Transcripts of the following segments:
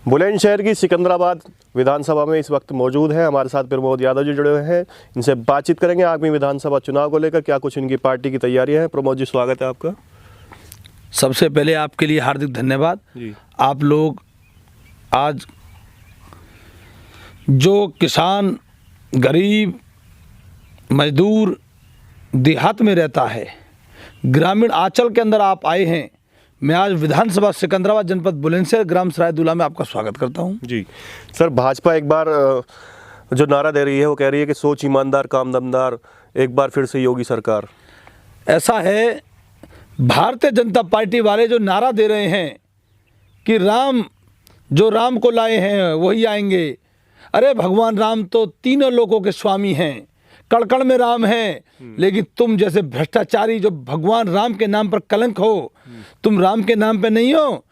बुलंदशहर की सिकंदराबाद विधानसभा में इस वक्त मौजूद हैं। हमारे साथ प्रमोद यादव जी जुड़े हुए हैं। इनसे बातचीत करेंगे आगामी विधानसभा चुनाव को लेकर, क्या कुछ इनकी पार्टी की तैयारियां हैं। प्रमोद जी, स्वागत है आपका। सबसे पहले आपके लिए हार्दिक धन्यवाद जी। आप लोग आज जो किसान, गरीब, मजदूर देहात में रहता है, ग्रामीण आंचल के अंदर आप आए हैं। मैं आज विधानसभा सिकंदराबाद जनपद बुलंदशहर ग्राम सरायदुल्ला में आपका स्वागत करता हूं। जी सर, भाजपा एक बार जो नारा दे रही है वो कह रही है कि सोच ईमानदार काम दमदार, एक बार फिर से योगी सरकार। ऐसा है, भारतीय जनता पार्टी वाले जो नारा दे रहे हैं कि राम को लाए हैं वही आएंगे। अरे भगवान राम तो तीनों लोकों के स्वामी हैं, कण-कण में राम है। लेकिन तुम जैसे भ्रष्टाचारी जो भगवान राम के नाम पर कलंक हो, तुम राम के नाम पे नहीं हो।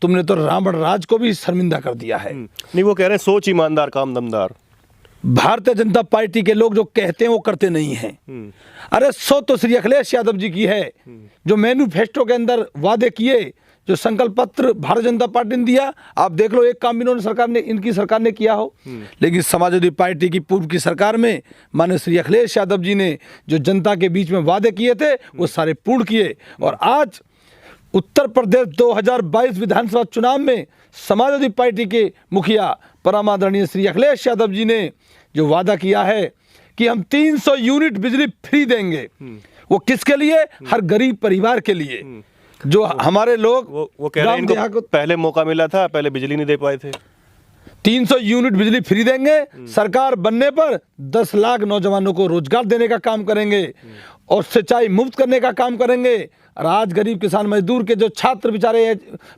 तुमने तो रावण राज को भी शर्मिंदा कर दिया है। नहीं, वो कह रहे हैं सोच ईमानदार काम दमदार। भारतीय जनता पार्टी के लोग जो कहते हैं वो करते नहीं हैं। अरे सो तो श्री अखिलेश यादव जी की है, जो मैनिफेस्टो के अंदर वादे किए, जो संकल्प पत्र भारतीय जनता पार्टी ने दिया, आप देख लो एक काम भी इनकी सरकार ने किया हो। लेकिन समाजवादी पार्टी की पूर्व की सरकार में माननीय श्री अखिलेश यादव जी ने जो जनता के बीच में वादे किए थे वो सारे पूर्ण किए। और आज उत्तर प्रदेश 2022 विधानसभा चुनाव में समाजवादी पार्टी के मुखिया परम आदरणीय श्री अखिलेश यादव जी ने जो वादा किया है कि हम 300 यूनिट बिजली फ्री देंगे। वो किसके लिए? हर गरीब परिवार के लिए। जो हमारे लोग वो कह रहे हैं इनको पहले मौका मिला था, पहले बिजली नहीं दे पाए थे। 300 यूनिट बिजली फ्री देंगे। सरकार बनने पर 10 लाख नौजवानों को रोजगार देने का काम करेंगे और सिंचाई मुफ्त करने का काम करेंगे। और आज गरीब किसान मजदूर के जो छात्र बेचारे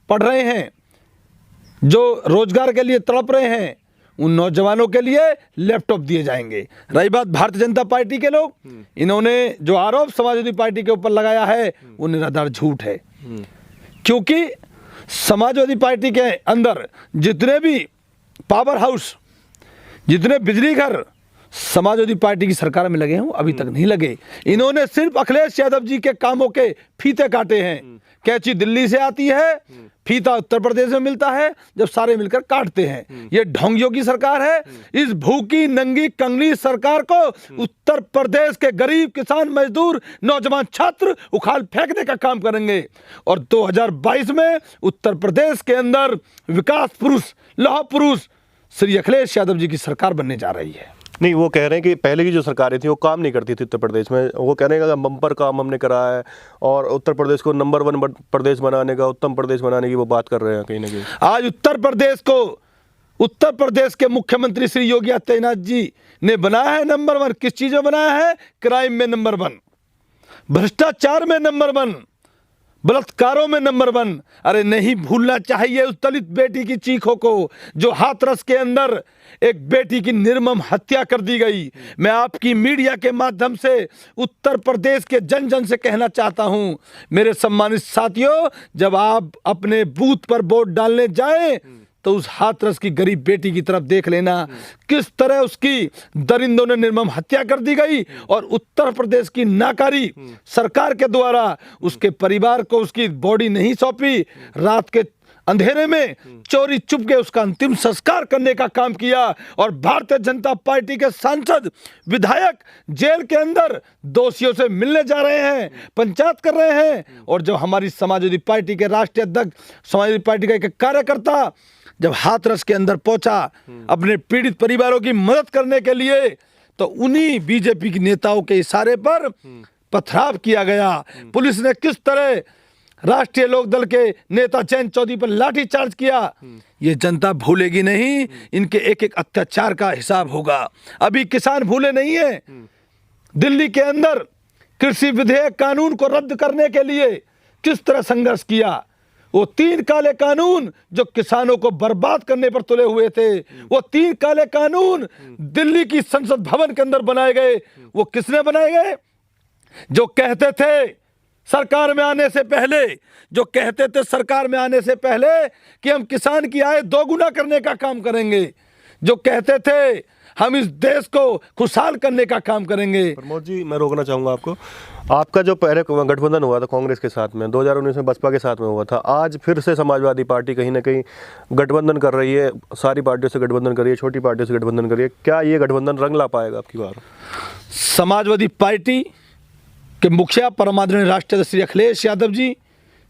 पढ़ रहे हैं, जो रोजगार के लिए तड़प रहे हैं, उन नौजवानों के लिए लैपटॉप दिए जाएंगे। रही बात भारतीय जनता पार्टी के लोग, इन्होंने जो आरोप समाजवादी पार्टी के ऊपर लगाया है वो निराधार झूठ है। क्योंकि समाजवादी पार्टी के अंदर जितने भी पावर हाउस, जितने बिजली घर समाजवादी पार्टी की सरकार में लगे हैं वो अभी तक नहीं लगे। इन्होंने सिर्फ अखिलेश यादव जी के कामों के फीते काटे हैं। कैंची दिल्ली से आती है, फीता उत्तर प्रदेश में मिलता है, जब सारे मिलकर काटते हैं। ये ढोंगियों की सरकार है। इस भूखी नंगी कंगली सरकार को उत्तर प्रदेश के गरीब किसान, मजदूर, नौजवान, छात्र उखाड़ फेंकने का काम करेंगे। और 2022 में उत्तर प्रदेश के अंदर विकास पुरुष, लौह पुरुष श्री अखिलेश यादव जी की सरकार बनने जा रही है। नहीं, वो कह रहे हैं कि पहले की जो सरकारें थी वो काम नहीं करती थी उत्तर प्रदेश में। वो कह रहे हैं कि बम्पर काम हमने करा है और उत्तर प्रदेश को नंबर 1 प्रदेश बनाने का, उत्तम प्रदेश बनाने की वो बात कर रहे हैं कहीं ना कहीं। आज उत्तर प्रदेश के मुख्यमंत्री श्री योगी आदित्यनाथ जी ने बनाया है नंबर 1। किस चीज में बनाया है? क्राइम में नंबर 1, भ्रष्टाचार में नंबर 1, बलात्कारों में नंबर 1। अरे नहीं भूलना चाहिए उस दलित बेटी की चीखों को, जो हाथरस के अंदर एक बेटी की निर्मम हत्या कर दी गई। मैं आपकी मीडिया के माध्यम से उत्तर प्रदेश के जन जन से कहना चाहता हूं, मेरे सम्मानित साथियों, जब आप अपने बूथ पर वोट डालने जाएं तो उस हाथरस की गरीब बेटी की तरफ देख लेना, किस तरह उसकी दरिंदों ने निर्मम हत्या कर दी गई। और उत्तर प्रदेश की नाकारी सरकार के द्वारा उसके परिवार को उसकी बॉडी नहीं सौंपी, रात के अंधेरे में चोरी चुपके उसका अंतिम संस्कार करने का काम किया। और भारतीय जनता पार्टी के सांसद, विधायक जेल के अंदर दोषियों से मिलने जा रहे हैं, पंचायत कर रहे हैं। और जब हमारी समाजवादी पार्टी के राष्ट्रीय अध्यक्ष, समाजवादी पार्टी का एक कार्यकर्ता जब हाथरस के अंदर पहुंचा अपने पीड़ित परिवारों की मदद करने के लिए, तो उन्हीं बीजेपी के नेताओं के इशारे पर पथराव किया गया। पुलिस ने किस तरह राष्ट्रीय लोकदल के नेता जयंत चौधरी पर लाठीचार्ज किया, ये जनता भूलेगी नहीं। इनके एक एक अत्याचार का हिसाब होगा। अभी किसान भूले नहीं है। दिल्ली के अंदर कृषि विधेयक कानून को रद्द करने के लिए किस तरह संघर्ष किया। वो 3 काले कानून जो किसानों को बर्बाद करने पर तुले हुए थे, वो 3 काले कानून दिल्ली की संसद भवन के अंदर बनाए गए। वो किसने बनाए गए? जो कहते थे सरकार में आने से पहले, कि हम किसान की आय 2 गुना करने का काम करेंगे, जो कहते थे हम इस देश को खुशहाल करने का काम करेंगे। प्रमोद जी, मैं रोकना चाहूँगा आपको। आपका जो पहले गठबंधन हुआ था कांग्रेस के साथ में, 2019 में बसपा के साथ में हुआ था, आज फिर से समाजवादी पार्टी कहीं ना कहीं गठबंधन कर रही है, सारी पार्टियों से गठबंधन कर रही है, छोटी पार्टियों से गठबंधन कर रही है। क्या ये गठबंधन रंग ला पाएगा आपकी बार? समाजवादी पार्टी के मुखिया परम आदरणीय राष्ट्रीय श्री अखिलेश यादव जी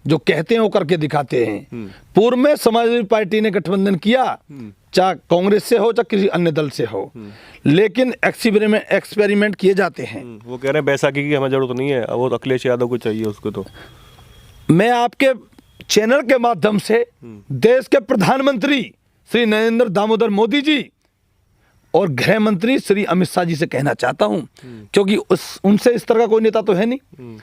जो कहते हैं वो करके दिखाते हैं। पूर्व में समाजवादी पार्टी ने गठबंधन किया, चाहे कांग्रेस से हो चाहे किसी अन्य दल से हो, लेकिन एक्सपेरिमेंट किए जाते हैं। वो कह रहे हैं बैसाखी की हमें जरूरत नहीं है, वो अखिलेश यादव को चाहिए उसको। तो मैं आपके चैनल के माध्यम से देश के प्रधानमंत्री श्री नरेंद्र दामोदर मोदी जी और गृह मंत्री श्री अमित शाह जी से कहना चाहता हूं, क्योंकि उनसे इस तरह का कोई नेता तो है नहीं।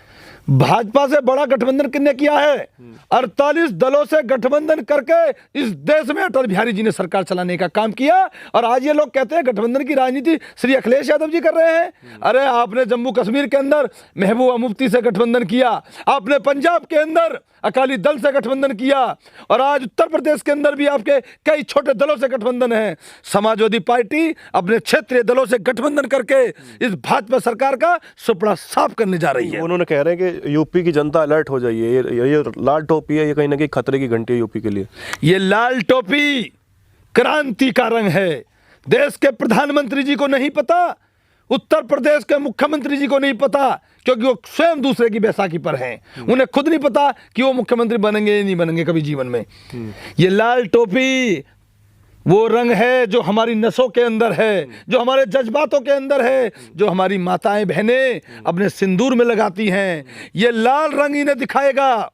भाजपा से बड़ा गठबंधन किसने किया है? 48 दलों से गठबंधन करके इस देश में अटल बिहारी जी ने सरकार चलाने का काम किया। और आज ये लोग कहते हैं गठबंधन की राजनीति श्री अखिलेश यादव जी कर रहे हैं। अरे आपने जम्मू कश्मीर के अंदर महबूबा मुफ्ती से गठबंधन किया, आपने पंजाब के अंदर अकाली दल से गठबंधन किया, और आज उत्तर प्रदेश के अंदर भी आपके कई छोटे दलों से गठबंधन है। समाजवादी पार्टी अपने क्षेत्रीय दलों से गठबंधन करके इस भाजपा सरकार का सुपड़ा साफ करने जा रही है। उन्होंने कह रहे हैं कि यूपी की जनता अलर्ट हो जाइए, ये लाल टोपी है, ये कहीं ना कहीं खतरे की घंटी है यूपी के लिए। ये लाल टोपी क्रांति का रंग है। देश के प्रधानमंत्री जी को नहीं पता, उत्तर प्रदेश के मुख्यमंत्री जी को नहीं पता, क्योंकि वो स्वयं दूसरे की बैसाखी पर हैं। उन्हें खुद नहीं पता कि वो मुख्यमंत्री बनेंगे या नहीं बनेंगे कभी जीवन में। ये लाल टोपी वो रंग है जो हमारी नसों के अंदर है, जो हमारे जज्बातों के अंदर है, जो हमारी माताएं बहनें अपने सिंदूर में लगाती हैं। ये लाल रंग इन्हें दिखाएगा,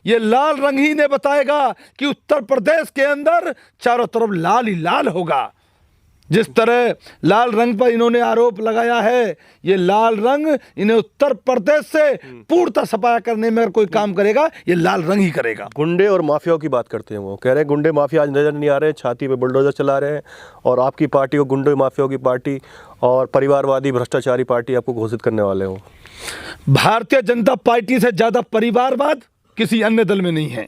ये लाल रंग ही इन्हें बताएगा कि उत्तर प्रदेश के अंदर चारों तरफ लाल ही लाल होगा। जिस तरह लाल रंग पर इन्होंने आरोप लगाया है, ये लाल रंग इन्हें उत्तर प्रदेश से पूर्णतः सफाया करने में अगर कोई काम करेगा, ये लाल रंग ही करेगा। गुंडे और माफियाओं की बात करते हैं, वो कह रहे हैं गुंडे माफिया आज नजर नहीं आ रहे हैं, छाती पे बुलडोजर चला रहे हैं, और आपकी पार्टी को गुंडे माफियाओं की पार्टी और परिवारवादी भ्रष्टाचारी पार्टी आपको घोषित करने वाले हो। भारतीय जनता पार्टी से ज्यादा परिवारवाद किसी अन्य दल में नहीं है।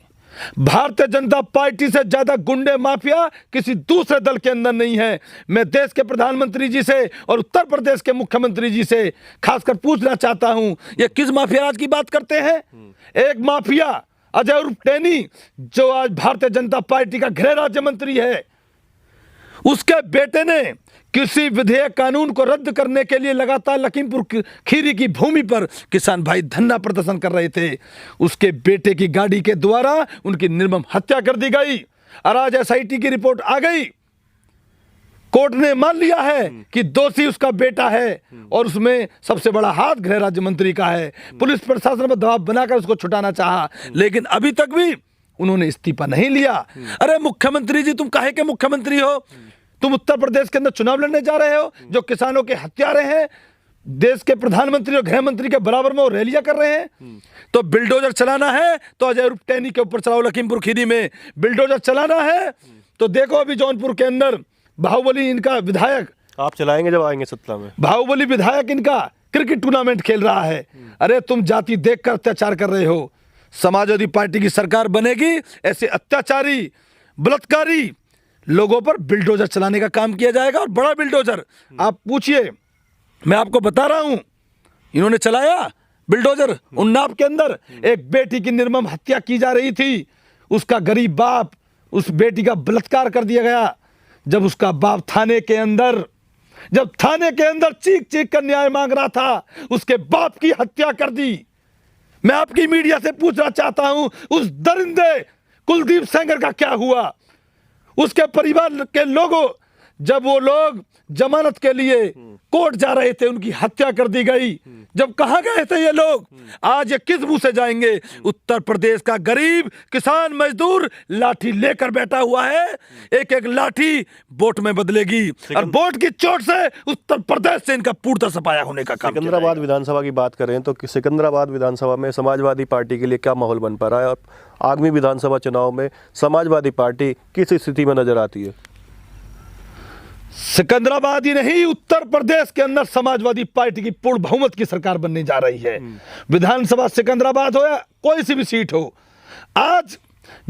भारतीय जनता पार्टी से ज्यादा गुंडे माफिया किसी दूसरे दल के अंदर नहीं है। मैं देश के प्रधानमंत्री जी से और उत्तर प्रदेश के मुख्यमंत्री जी से खासकर पूछना चाहता हूं, ये किस माफिया राज की बात करते हैं? एक माफिया अजय उर्फ टैनी, जो आज भारतीय जनता पार्टी का गृह राज्य मंत्री है, उसके बेटे ने कृषि विधेयक कानून को रद्द करने के लिए लगातार लखीमपुर खीरी की भूमि पर किसान भाई धरना प्रदर्शन कर रहे थे। उसके बेटे की गाड़ी के द्वारा उनकी निर्मम हत्या कर दी गई। और आज SIT की रिपोर्ट आ गई, कोर्ट ने मान लिया है कि दोषी उसका बेटा है, और उसमें सबसे बड़ा हाथ गृह राज्य मंत्री का है। पुलिस प्रशासन पर दबाव बनाकर उसको छुटाना चाहा, लेकिन अभी तक भी उन्होंने इस्तीफा नहीं लिया। अरे मुख्यमंत्री जी, तुम काहे के मुख्यमंत्री हो? तुम उत्तर प्रदेश के अंदर चुनाव लड़ने जा रहे हो, जो किसानों के हत्यारे हैं। देश के प्रधानमंत्री और गृह मंत्री के बराबर में वो रैलियां कर रहे हैं। तो बिल्डोजर चलाना है तो अजय उर्फ टैनी के ऊपर चलाओ। लखीमपुर खीरी में बिल्डोजर चलाना है तो देखो, अभी जौनपुर के अंदर बाहुबली इनका विधायक, आप चलाएंगे जब आएंगे सत्ता में, बाहुबली विधायक इनका क्रिकेट टूर्नामेंट खेल रहा है। अरे तुम जाति देखकर अत्याचार कर रहे हो। समाजवादी पार्टी की सरकार बनेगी, ऐसे अत्याचारी बलात्कारी लोगों पर बिल्डोजर चलाने का काम किया जाएगा, और बड़ा बिल्डोजर। आप पूछिए, मैं आपको बता रहा हूं, इन्होंने चलाया बिल्डोजर। उन्नाव के अंदर एक बेटी की निर्मम हत्या की जा रही थी, उसका गरीब बाप, उस बेटी का बलात्कार कर दिया गया। जब उसका बाप थाने के अंदर चीख चीख कर न्याय मांग रहा था, उसके बाप की हत्या कर दी। मैं आपकी मीडिया से पूछना चाहता हूं, उस दरिंदे कुलदीप सेंगर का क्या हुआ? उसके परिवार के लोगों, जब वो लोग जमानत के लिए कोर्ट जा रहे थे, उनकी हत्या कर दी गई। जब कहां गए थे ये लोग? आज ये किस मुंह से जाएंगे? उत्तर प्रदेश का गरीब किसान मजदूर लाठी लेकर बैठा हुआ है। एक एक लाठी वोट में बदलेगी, और वोट की चोट से उत्तर प्रदेश से इनका पूर्णतः सफाया होने का काम। सिकंदराबाद विधानसभा की बात करें तो सिकंदराबाद विधानसभा में समाजवादी पार्टी के लिए क्या माहौल बन पा रहा है, और आगामी विधानसभा चुनाव में समाजवादी पार्टी किस स्थिति में नजर आती है? सिकंदराबाद ही नहीं, उत्तर प्रदेश के अंदर समाजवादी पार्टी की पूर्ण बहुमत की सरकार बनने जा रही है। विधानसभा सिकंदराबाद हो या कोई सी भी सीट हो, आज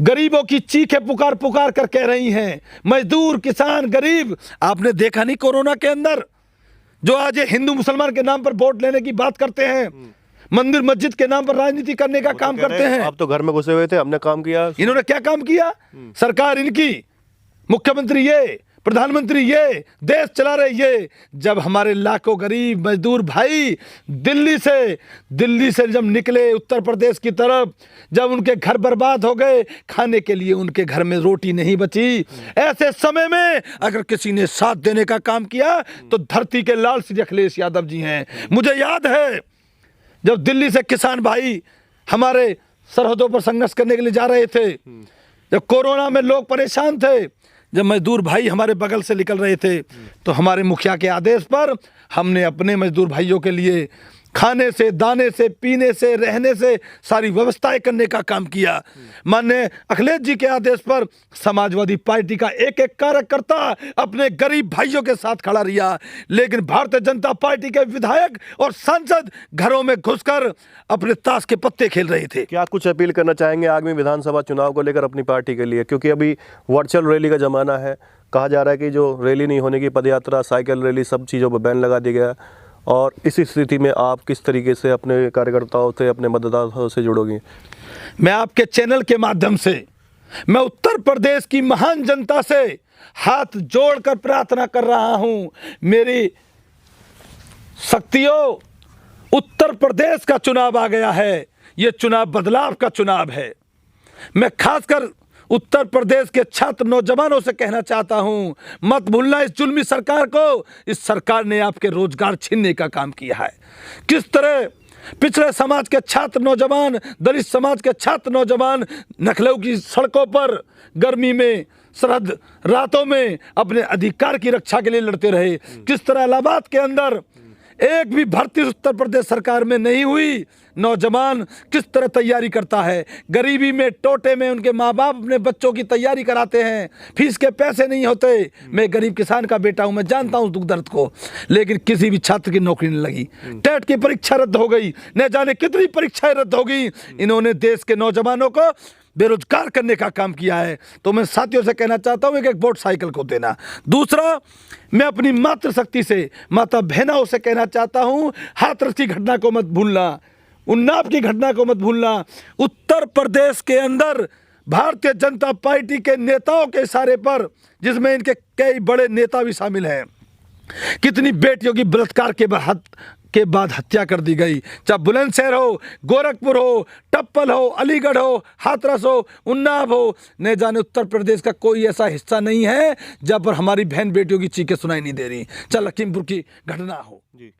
गरीबों की चीखें पुकार पुकार कर कह रही हैं, मजदूर, किसान, गरीब। आपने देखा नहीं कोरोना के अंदर जो आज ये हिंदू मुसलमान के नाम पर वोट लेने की बात करते हैं, मंदिर मस्जिद के नाम पर राजनीति करने का काम करते हैं। आप तो घर में घुसे हुए थे, हमने काम किया। इन्होंने क्या काम किया? सरकार इनकी, मुख्यमंत्री ये, प्रधानमंत्री ये, देश चला रहे ये। जब हमारे लाखों गरीब मजदूर भाई दिल्ली से जब निकले उत्तर प्रदेश की तरफ, जब उनके घर बर्बाद हो गए, खाने के लिए उनके घर में रोटी नहीं बची, ऐसे समय में अगर किसी ने साथ देने का काम किया तो धरती के लाल श्री अखिलेश यादव जी हैं। मुझे याद है जब दिल्ली से किसान भाई हमारे सरहदों पर संघर्ष करने के लिए जा रहे थे, जब कोरोना में लोग परेशान थे, जब मजदूर भाई हमारे बगल से निकल रहे थे, तो हमारे मुखिया के आदेश पर हमने अपने मजदूर भाइयों के लिए खाने से, दाने से, पीने से, रहने से सारी व्यवस्थाएं करने का काम किया। माननीय अखिलेश जी के आदेश पर समाजवादी पार्टी का एक एक कार्यकर्ता अपने गरीब भाइयों के साथ खड़ा रहा, लेकिन भारतीय जनता पार्टी के विधायक और सांसद घरों में घुसकर अपने ताश के पत्ते खेल रहे थे। क्या कुछ अपील करना चाहेंगे आगामी विधानसभा चुनाव को लेकर अपनी पार्टी के लिए? क्योंकि अभी वर्चुअल रैली का जमाना है, कहा जा रहा है कि जो रैली नहीं होने की, पदयात्रा, साइकिल रैली, सब चीज़ों पर बैन लगा दिया गया। और इस स्थिति में आप किस तरीके से अपने कार्यकर्ताओं से, अपने मतदाताओं से जुड़ोगी? मैं आपके चैनल के माध्यम से मैं उत्तर प्रदेश की महान जनता से हाथ जोड़कर प्रार्थना कर रहा हूं, मेरी शक्तियों, उत्तर प्रदेश का चुनाव आ गया है, यह चुनाव बदलाव का चुनाव है। मैं खासकर उत्तर प्रदेश के छात्र नौजवानों से कहना चाहता हूं, मत भूलना इस जुल्मी सरकार को। इस सरकार ने आपके रोजगार छीनने का काम किया है। किस तरह पिछड़े समाज के छात्र नौजवान, दलित समाज के छात्र नौजवान लखनऊ की सड़कों पर गर्मी में, सरहद रातों में अपने अधिकार की रक्षा के लिए लड़ते रहे। किस तरह इलाहाबाद के अंदर एक भी भर्ती उत्तर प्रदेश सरकार में नहीं हुई। नौजवान किस तरह तैयारी करता है, गरीबी में, टोटे में उनके माँ बाप अपने बच्चों की तैयारी कराते हैं, फीस के पैसे नहीं होते। मैं गरीब किसान का बेटा हूं, मैं जानता हूं दुख दर्द को, लेकिन किसी भी छात्र की नौकरी नहीं लगी। टेट की परीक्षा रद्द हो गई, न जाने कितनी परीक्षाएं रद्द हो गई। इन्होंने देश के नौजवानों को बेरोजगार करने का काम किया है। तो मैं साथियों से कहना चाहता हूं, एक एक वोट साइकिल को देना। दूसरा, मैं अपनी मातृशक्ति से, माता बहनों से कहना चाहता हूं, हाथरस की घटना को मत भूलना, उन्नाव की घटना को मत भूलना। उत्तर प्रदेश के अंदर भारतीय जनता पार्टी के नेताओं के इशारे पर, जिसमें इनके कई बड़े नेता भी शामिल हैं, कितनी बेटियों की बलात्कार के बाद हत्या कर दी गई। चाहे बुलंदशहर हो, गोरखपुर हो, टप्पल हो, अलीगढ़ हो, हाथरस हो, उन्नाव हो, न जाने उत्तर प्रदेश का कोई ऐसा हिस्सा नहीं है जहां पर हमारी बहन बेटियों की चीखें सुनाई नहीं दे रही। चाहे लखीमपुर की घटना हो। जी।